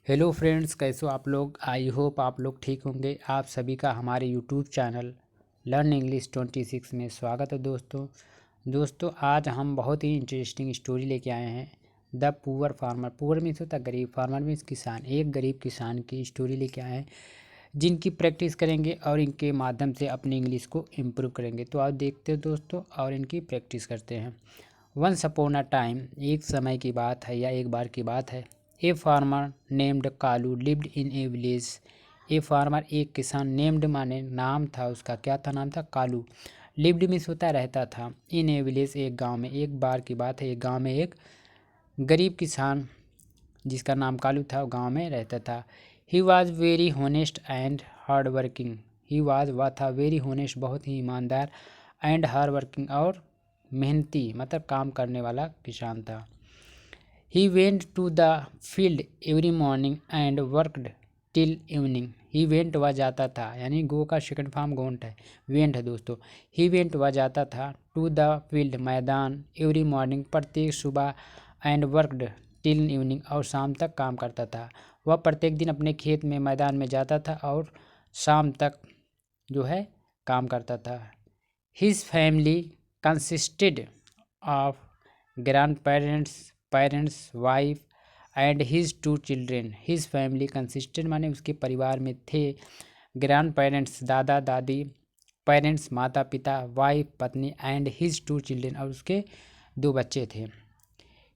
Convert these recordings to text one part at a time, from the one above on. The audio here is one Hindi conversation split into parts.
हेलो फ्रेंड्स, कैसे हो आप लोग। आई होप आप लोग ठीक होंगे। आप सभी का हमारे यूट्यूब चैनल लर्न इंग्लिश 26 में स्वागत है। दोस्तों आज हम बहुत ही इंटरेस्टिंग स्टोरी लेके आए हैं। The poor farmer. Poor means होता है गरीब, फार्मर मीन्स किसान। एक गरीब किसान की स्टोरी लेके आए हैं जिनकी प्रैक्टिस करेंगे और इनके माध्यम से अपनी इंग्लिश को इम्प्रूव करेंगे। तो आप देखते हो दोस्तों और इनकी प्रैक्टिस करते हैं। वंस अपॉन अ टाइम, एक समय की बात है या एक बार की बात है। A farmer named Kalu lived in A village. A farmer एक किसान, नेम्ड माने नाम था उसका, क्या था नाम था, कालू। लिव्ड मीन्स होता रहता था, इन ए विलेज एक गांव में। एक बार की बात है, एक गांव में एक गरीब किसान जिसका नाम कालू था गांव में रहता था। ही was very honest and hard working. He was वह था, वेरी होनेस्ट बहुत ही ईमानदार, एंड हार्ड वर्किंग और मेहनती मतलब काम करने वाला किसान था। He went to the field every morning and worked till evening. He went वह जाता था, यानी गो का सेकंड फॉर्म गोंट है, वेंट है दोस्तों। ही वेंट वह जाता था, टू द फील्ड मैदान, एवरी मॉर्निंग प्रत्येक सुबह, एंड वर्कड टिल इवनिंग और शाम तक काम करता था। वह प्रत्येक दिन अपने खेत में मैदान में जाता था और शाम तक जो है काम करता था। His family consisted of grandparents wife and his two children. His family consisted माने उसके परिवार में थे ग्रैंड पेरेंट्स दादा दादी, पेरेंट्स माता पिता, वाइफ पत्नी, एंड हिज टू चिल्ड्रेन और उसके दो बच्चे थे।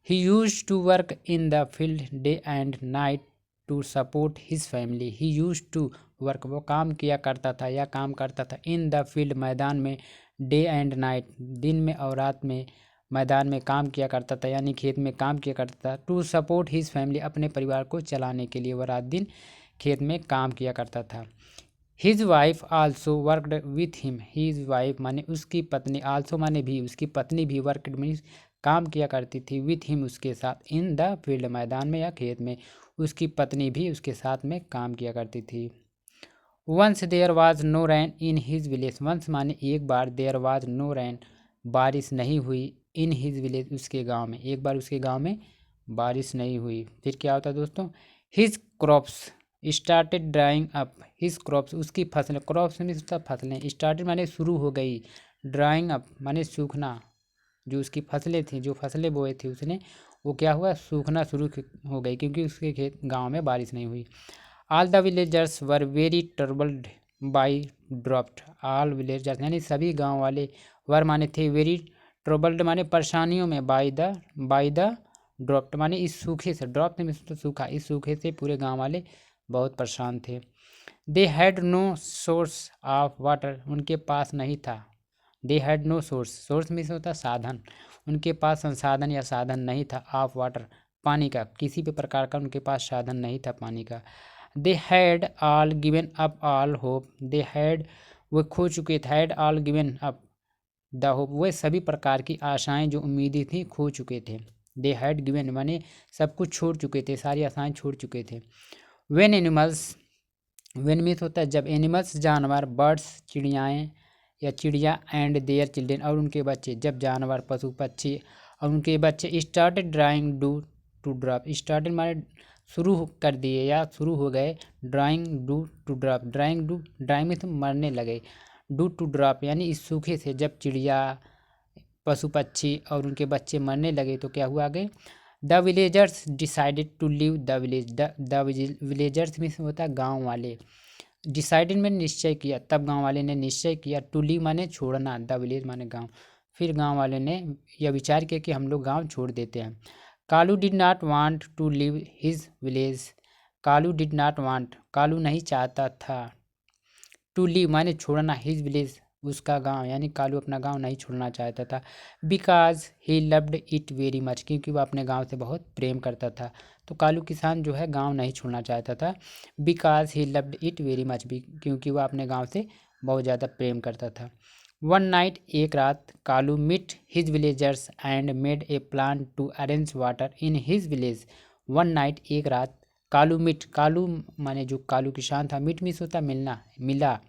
He used to work in the field day and night to support his family. He used to work वो काम किया करता था या काम करता था, इन द फील्ड मैदान में, डे एंड नाइट दिन में और रात में मैदान में काम किया करता था, यानी खेत में काम किया करता था। टू सपोर्ट हिज फैमिली अपने परिवार को चलाने के लिए वह रात दिन खेत में काम किया करता था। His wife also worked with him. His wife माने उसकी पत्नी, आल्सो माने भी, उसकी पत्नी भी वर्कड मीन्स काम किया करती थी, विथ हिम उसके साथ, इन द फील्ड मैदान में या खेत में उसकी पत्नी भी उसके साथ में काम किया करती थी। Once there was no rain in his village. Once माने एक बार, देयर वाज नो रैन बारिश नहीं हुई, इन हिज विलेज उसके गांव में। एक बार उसके गांव में बारिश नहीं हुई, फिर क्या होता दोस्तों, his crops started drawing up. His crops उसकी फसलें, क्रॉप्स में सब फसलें, स्टार्टेड माने शुरू हो गई, ड्राइंग अप माने सूखना। जो उसकी फसलें थी, जो फसलें बोए थे उसने, वो क्या हुआ, सूखना शुरू हो गई क्योंकि उसके खेत गांव में बारिश नहीं हुई। All the villagers were very troubled by dropped. All villagers यानी सभी गांव वाले, वर माने थे, वेरी ट्रबल्ड माने परेशानियों में, बाई द ड्रॉप्ड माने इस सूखे से, ड्रॉप में तो सूखा, इस सूखे से पूरे गांव वाले बहुत परेशान थे। They had no source of water, उनके पास नहीं था। They had no source, source में से होता साधन, उनके पास संसाधन या साधन नहीं था, ऑफ वाटर पानी का, किसी भी प्रकार का उनके पास साधन नहीं था पानी का। They had all given up all hope. They had वे खो चुके थे, had all given up the hope वे सभी प्रकार की आशाएं जो उम्मीदें थी खो चुके थे। दे हैड गिवन माने सब कुछ छोड़ चुके थे, सारी आशाएं छोड़ चुके थे। वेन एनिमल्स, वेन मीन्स होता है जब, एनिमल्स जानवर, बर्ड्स चिड़ियाएँ या चिड़िया, एंड देयर चिल्ड्रेन और उनके बच्चे, जब जानवर पशु पक्षी और उनके बच्चे started dying due to drought. Started माने शुरू कर दिए या शुरू हो गए, dying due to drought, dying में तो मरने लगे, डू टू ड्रॉप यानी इस सूखे से जब चिड़िया पशु पक्षी और उनके बच्चे मरने लगे तो क्या हुआ आगे, the villagers decided to leave the village. The villagers में से होता है गाँव वाले, डिसाइडेड में निश्चय किया, तब गांव वाले ने निश्चय किया, टू लीव माने छोड़ना, द विलेज माने गांव, फिर गांव वाले ने यह विचार किया कि हम लोग गांव छोड़ देते हैं। Kalu did not want to leave his village. Kalu did not want, Kalu नहीं चाहता था, टू लीव माने छोड़ना, हिज विलेज उसका गांव, यानी कालू अपना गांव नहीं छोड़ना चाहता था। Because he loved it very much, क्योंकि वह अपने गांव से बहुत प्रेम करता था। तो कालू किसान जो है गांव नहीं छोड़ना चाहता था, because he loved it very much, भी क्योंकि वह अपने गांव से बहुत ज़्यादा प्रेम करता था। वन नाइट एक रात, Kalu meet his villagers and made a plan to arrange water in his village. One night एक रात, कालू मीट, कालू माने जो कालू किसान था, मीट मीस होता मिलना, मिला,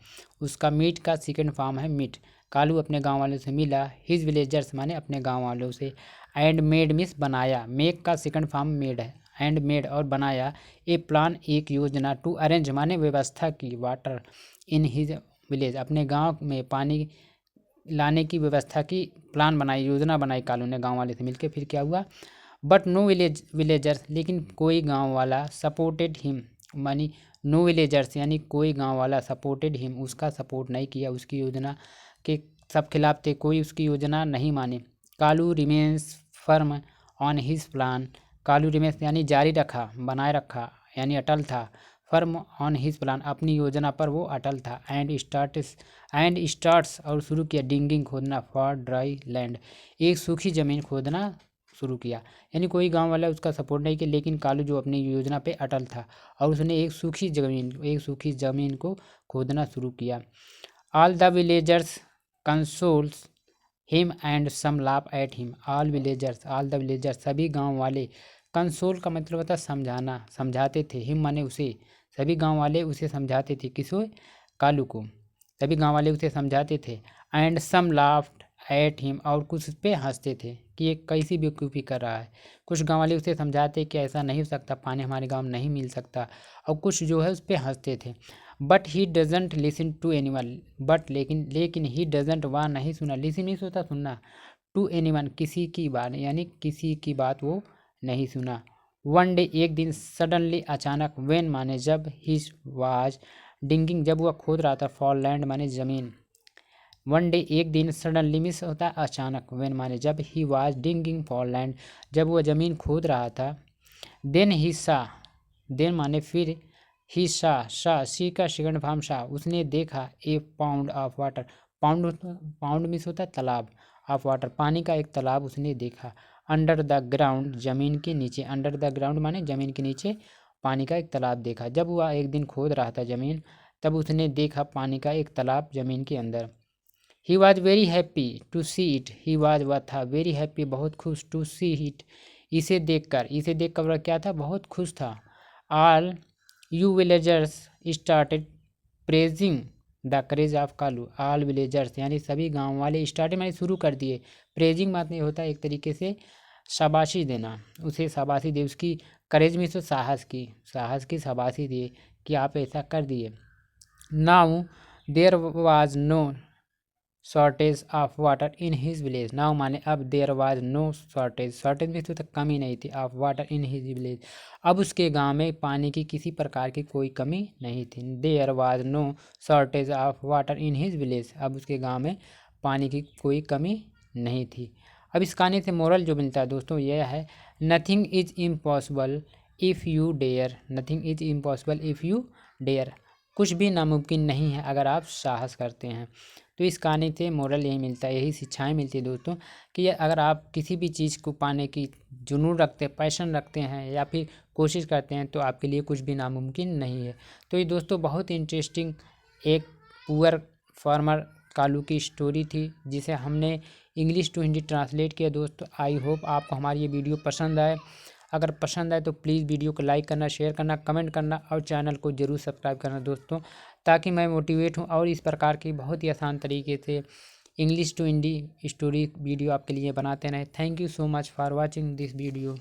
उसका मीट का सेकंड फॉर्म है मीट। कालू अपने गांव वालों से मिला, हिज विलेजर्स माने अपने गांव वालों से, एंड मेड मिस बनाया, मेक का सेकंड फॉर्म मेड है, एंड मेड और बनाया ए प्लान एक योजना टू अरेंज माने व्यवस्था की वाटर इन हिज विलेज अपने गांव में पानी लाने की व्यवस्था की प्लान बनाई योजना बनाई कालू ने गांव वाले से मिलकर। फिर क्या हुआ, बट नो विलेजर्स लेकिन कोई गांव वाला सपोर्टेड हिम मानी नो विलेजर्स यानी कोई गांव वाला सपोर्टेड हिम उसका सपोर्ट नहीं किया, उसकी योजना के सब खिलाफ थे, कोई उसकी योजना नहीं माने। Kalu remains firm on his plan, Kalu remains यानी जारी रखा बनाए रखा यानी अटल था, फर्म ऑन हिज प्लान अपनी योजना पर वो अटल था। एंड स्टार्ट्स और शुरू किया डिंगिंग खोदना फॉर ड्राई लैंड एक सूखी ज़मीन खोदना शुरू किया। यानी कोई गांव वाला उसका सपोर्ट नहीं किया, लेकिन कालू जो अपनी योजना पे अटल था और उसने एक सूखी ज़मीन को खोदना शुरू किया। All the villagers consoles him and some laugh at him, all the villagers सभी गांव वाले, कंसोल का मतलब होता है समझाना, समझाते थे, हिम माने उसे, सभी गांव वाले उसे समझाते थे, किसो कालू को, सभी गांव वाले उसे समझाते थे। And some laughed at him और कुछ उस पर हंसते थे कि ये कैसी बेवकूफ़ी कर रहा है। कुछ गांव वाले उसे समझाते कि ऐसा नहीं हो सकता, पानी हमारे गांव में नहीं मिल सकता, और कुछ जो है उस पर हंसते थे। But he doesn't listen to anyone, but लेकिन ही डजेंट वह नहीं सुना, लिसन नहीं होता सुनना, टू एनीवन किसी की बात यानी किसी की बात वो नहीं सुना। वन डे एक दिन सडनली अचानक, वेन माने जब, ही वाज डिंगिंग जब वह खोद रहा था, फॉर लैंड माने ज़मीन, वन डे एक दिन सडनली मिस होता है अचानक, वेन माने जब, ही वाज डिंगिंग फॉर लैंड जब वह ज़मीन खोद रहा था। देन ही सा, देन माने फिर, ही सा सी का सेकंड फॉर्म सा उसने देखा, a pond of water, pond मिस होता है तालाब, ऑफ वाटर पानी का एक तालाब उसने देखा। अंडर द ग्राउंड ज़मीन के नीचे, अंडर द ग्राउंड माने ज़मीन के नीचे पानी का एक तालाब देखा। जब वह एक दिन खोद रहा था ज़मीन तब उसने देखा पानी का एक तालाब ज़मीन के अंदर। He was very happy to see it, he was वह था, वेरी हैप्पी बहुत खुश, टू सी इट इसे देखकर वह क्या था बहुत खुश था। All you villagers started praising the courage of Kalu, all villagers यानी सभी गांव वाले स्टार्टेड माने शुरू कर दिए, प्रेजिंग बात नहीं होता एक तरीके से शाबाशी देना, उसे शाबाशी दे, उसकी करेज में से साहस की शाबाशी दिए कि आप ऐसा कर दिए। Now there was no shortage of water in his village, now माने अब, देयर वाज नो शॉर्टेज में तो कमी नहीं थी, of water in his village अब उसके गांव में पानी की किसी प्रकार की कोई कमी नहीं थी। There was no shortage of water in his village अब उसके गांव में पानी की कोई कमी नहीं थी। अब इस कहानी से मोरल जो मिलता है दोस्तों यह है, nothing is impossible if you dare, nothing is impossible if you dare कुछ भी नामुमकिन नहीं है अगर आप साहस करते हैं। तो इस कहानी से मोरल यही मिलता है, यही शिक्षाएं मिलती है दोस्तों कि अगर आप किसी भी चीज़ को पाने की जुनून रखते हैं, पैशन रखते हैं या फिर कोशिश करते हैं तो आपके लिए कुछ भी नामुमकिन नहीं है। तो ये दोस्तों बहुत इंटरेस्टिंग एक पुअर फार्मर कालू की स्टोरी थी जिसे हमने इंग्लिश टू हिंदी ट्रांसलेट किया। दोस्तों आई होप आपको हमारी ये वीडियो पसंद आए, अगर पसंद आए तो प्लीज़ वीडियो को लाइक करना, शेयर करना, कमेंट करना और चैनल को ज़रूर सब्सक्राइब करना दोस्तों, ताकि मैं मोटिवेट हूँ और इस प्रकार की बहुत ही आसान तरीके से English to Hindi story video आपके लिए बनाते रहें। Thank you so much for watching this video.